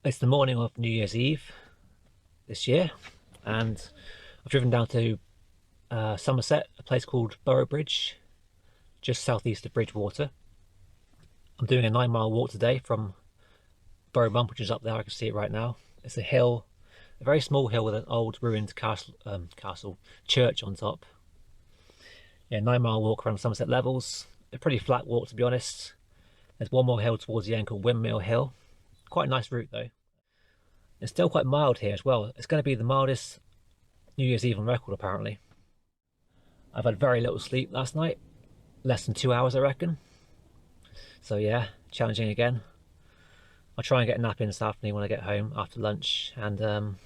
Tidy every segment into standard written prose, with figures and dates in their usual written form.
It's the morning of New Year's Eve this year, and I've driven down to Somerset, a place called Burrowbridge, just southeast of Bridgwater. I'm doing a 9-mile walk today from Burrow Mump, which is up there. I can see it right now. It's a hill, a very small hill with an old ruined castle church on top. Yeah, 9-mile walk around Somerset levels. A pretty flat walk, to be honest. There's one more hill towards the end called Windmill Hill. Quite a nice route though. It's still quite mild here as well. It's going to be the mildest New Year's Eve on record apparently. I've had very little sleep last night, less than 2 hours I reckon. So yeah, challenging again. I'll try and get a nap in this afternoon when I get home after lunch, and I'm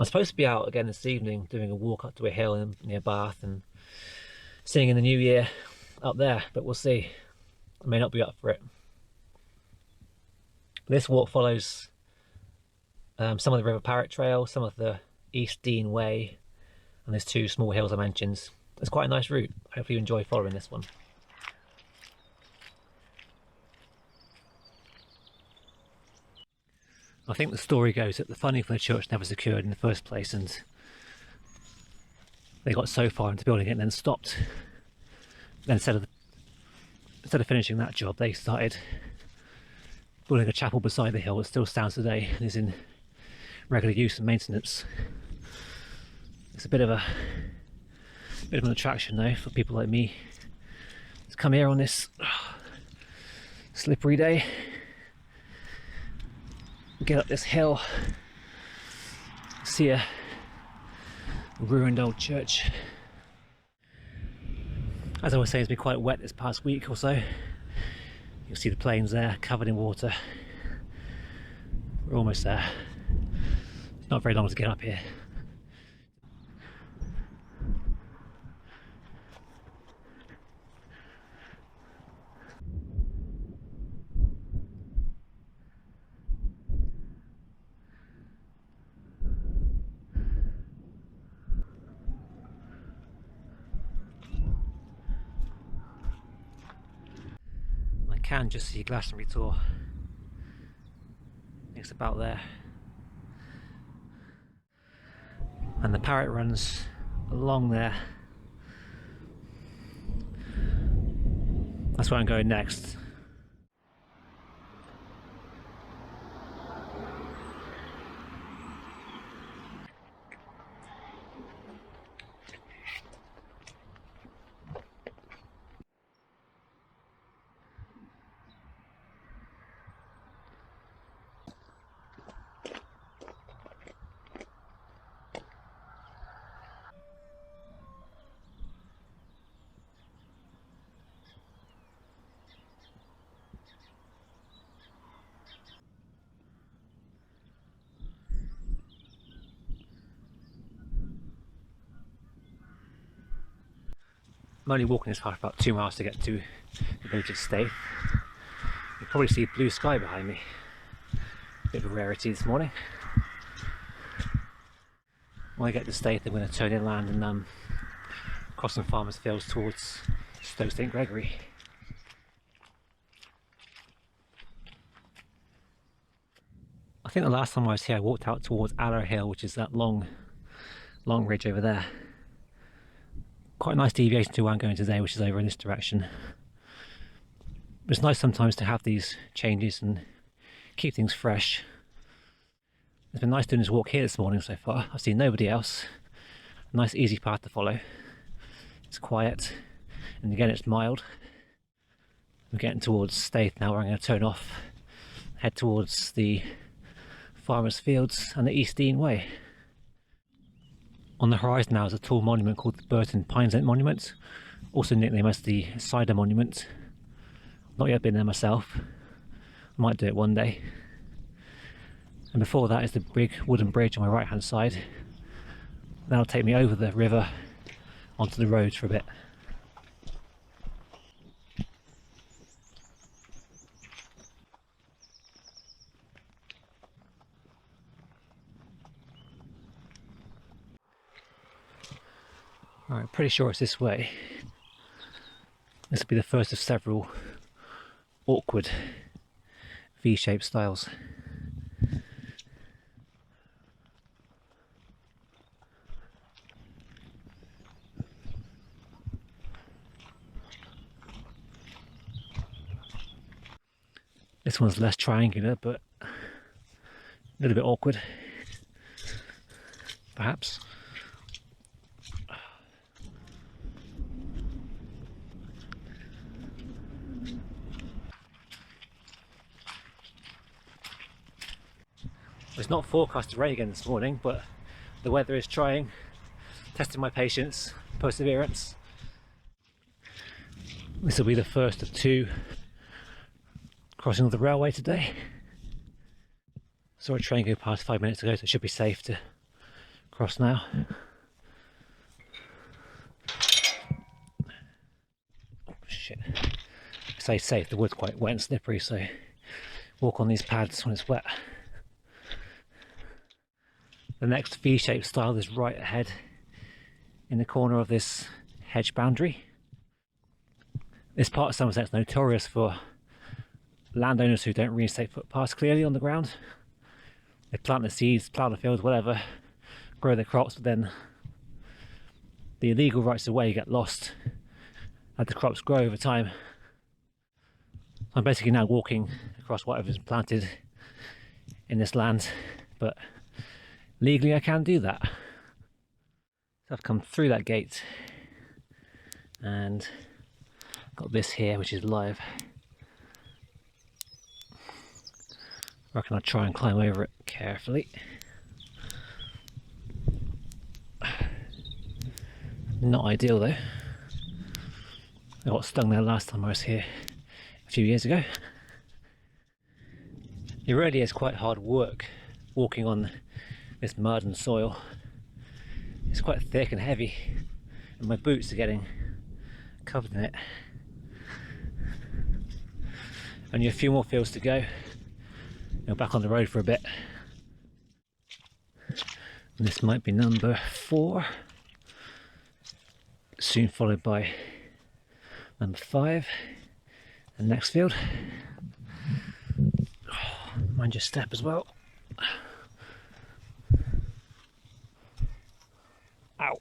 supposed to be out again this evening doing a walk up to a hill near Bath and singing in the new year up there, but we'll see. I may not be up for it. This walk follows some of the River Parrett trail, some of the East Deane Way, and there's 2 small hills I mentioned. It's quite a nice route. Hopefully you enjoy following this one. I think the story goes that the funding for the church never secured in the first place, and they got so far into building it and then stopped. Then instead of finishing that job, they started building a chapel beside the hill that still stands today and is in regular use and maintenance. It's a bit of an attraction though for people like me to come here on this slippery day, get up this hill, see a ruined old church. As I was saying, it's been quite wet this past week or so. You'll see the plains there covered in water. We're almost there. It's not very long to get up here. Can just see Glastonbury Tor. It's about there, and the Parrett runs along there. That's where I'm going next. I'm only walking this far, about 2 miles to get to the village of Stert. You probably see blue sky behind me. Bit of a rarity this morning. When I get to Stert, I'm going to turn inland and cross some farmers' fields towards Stoke St Gregory. I think the last time I was here I walked out towards Aller Hill, which is that long ridge over there. Quite a nice deviation to where I'm going today, which is over in this direction. But it's nice sometimes to have these changes and keep things fresh. It's been nice doing this walk here this morning so far. I've seen nobody else. A nice easy path to follow. It's quiet, and again it's mild. We're getting towards Stert now, where I'm going to turn off, head towards the farmers' fields and the East Deane Way. On the horizon now is a tall monument called the Burton Pynsent Monument, also nicknamed as the Cider Monument. Not yet been there myself. I might do it one day. And before that is the big wooden bridge on my right hand side. That'll take me over the river onto the road for a bit. Alright, pretty sure it's this way. This will be the first of several awkward V-shaped styles. This one's less triangular, but a little bit awkward, perhaps. It's not forecast to rain again this morning, but the weather is trying, testing my patience, perseverance. This will be the first of 2 crossing of the railway today. Saw a train go past 5 minutes ago, so it should be safe to cross now. Oh shit. I say safe, the wood's quite wet and slippery, so walk on these pads when it's wet. The next V-shaped stile is right ahead in the corner of this hedge boundary. This part of Somerset is notorious for landowners who don't reinstate footpaths clearly on the ground. They plant the seeds, plough the fields, whatever, grow their crops, but then the illegal rights of way get lost as the crops grow over time. I'm basically now walking across whatever's planted in this land, but legally I can do that. So I've come through that gate and got this here, which is live. I reckon I'll try and climb over it carefully. Not ideal though. I got stung there last time I was here a few years ago. It really is quite hard work walking on this mud and soil. It's quite thick and heavy, and my boots are getting covered in it. Only a few more fields to go. You're back on the road for a bit. And this might be number 4, soon followed by number 5, and next field. Oh, mind your step as well. Ow.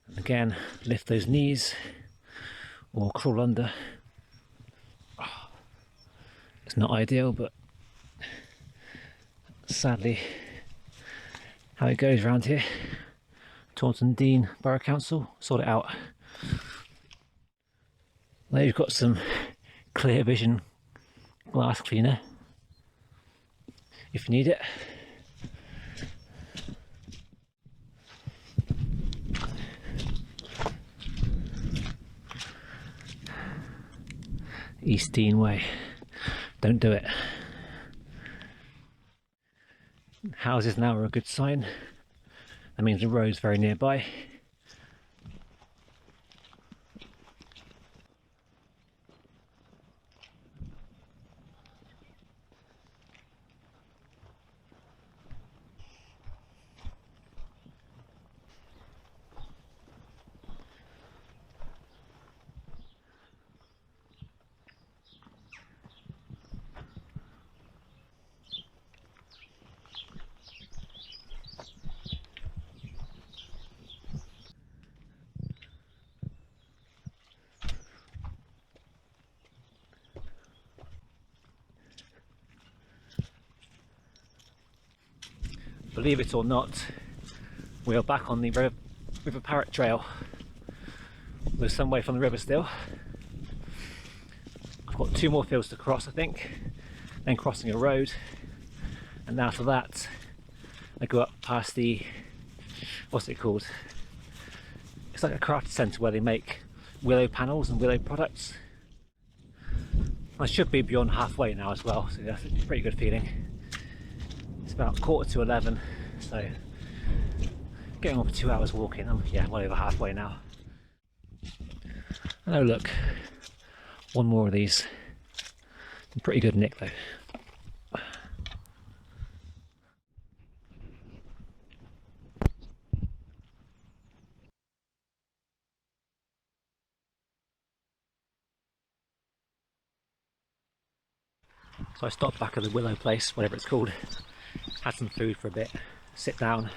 And again, lift those knees or crawl under. Oh, it's not ideal, but sadly how it goes around here. Taunton Deane Borough Council, sort it out. Now you've got some clear vision glass cleaner if you need it. East Deane Way, don't do it. Houses now are a good sign. That means the road's very nearby. Believe it or not, we are back on the River Parrett trail. There's some way from the river still. I've got 2 more fields to cross, I think, then crossing a road, and after that I go up past the, what's it called? It's like a craft centre where they make willow panels and willow products. I should be beyond halfway now as well, so that's a pretty good feeling. It's about 11:15, so getting on for 2 hours walking. I'm well over halfway now. Oh look, one more of these. In pretty good nick though. So I stopped back at the Willow place, whatever it's called, had some food for a bit, sit down,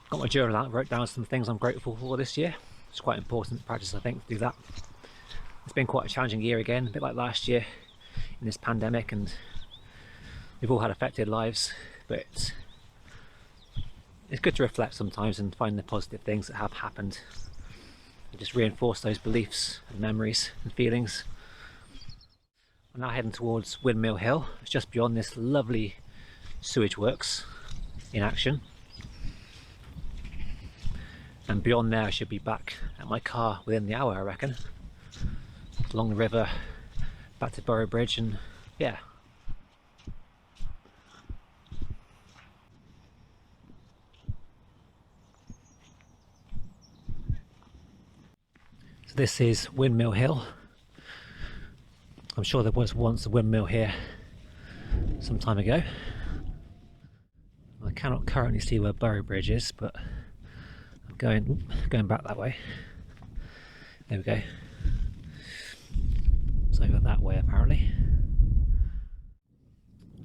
got my journal out, wrote down some things I'm grateful for this year. It's quite important practice, I think, to do that. It's been quite a challenging year again, a bit like last year in this pandemic, and we've all had affected lives, but it's good to reflect sometimes and find the positive things that have happened and just reinforce those beliefs and memories and feelings. I'm now heading towards Windmill Hill. It's just beyond this lovely sewage works in action, and beyond there I should be back at my car within the hour, I reckon, along the river back to Burrowbridge. And yeah, so this is Windmill Hill. I'm sure there was once a windmill here some time ago. I cannot currently see where Burrowbridge is, but I'm going back that way. There we go. It's over that way apparently.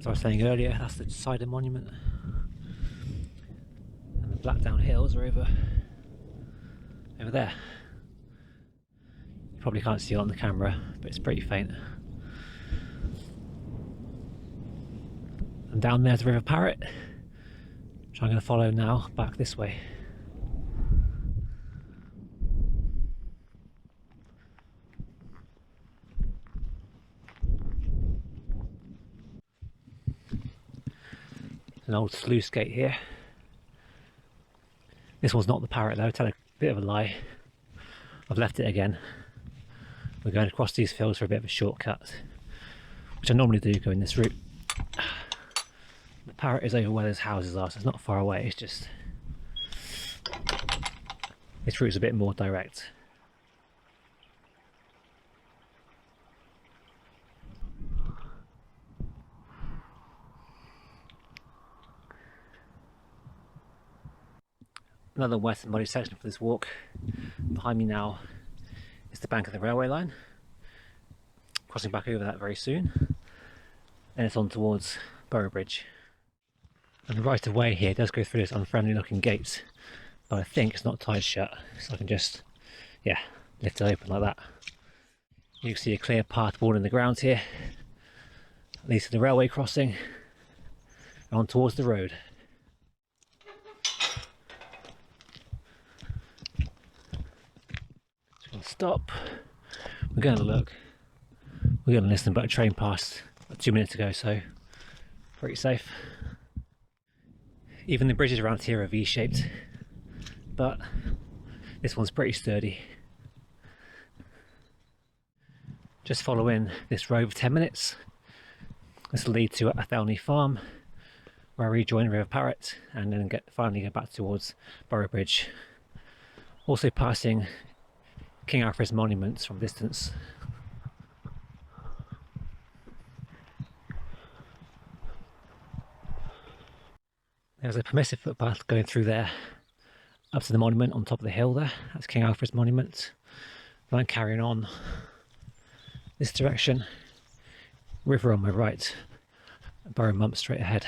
As I was saying earlier, that's the Cider Monument, and the Blackdown Hills are over there. You probably can't see it on the camera, but it's pretty faint. And down there's the River Parrett, which I'm going to follow now back this way. An old sluice gate here. This one's not the Parrett though, tell a bit of a lie. I've left it again. We're going across these fields for a bit of a shortcut, which I normally do going this route. The Parrett is over where those houses are, so it's not far away, it's just this route's a bit more direct. Another wet and muddy section for this walk. Behind me now is the bank of the railway line. Crossing back over that very soon. Then it's on towards Burrowbridge. And the right of way here does go through this unfriendly looking gate, but I think it's not tied shut, so I can just, yeah, lift it open like that. You can see a clear path wall in the ground here. Leads to the railway crossing and on towards the road. Stop. We're going to look. We're going to listen, but a train passed about 2 minutes ago, so pretty safe. Even the bridges around here are V-shaped, but this one's pretty sturdy. Just following this road for 10 minutes. This will lead to Athelney Farm, where I rejoin the River Parrett, and then finally go back towards Burrowbridge. Also passing King Alfred's monuments from a distance. There's a permissive footpath going through there up to the monument on top of the hill there. That's King Alfred's monument. Then carrying on this direction, river on my right, Burrow Mump straight ahead.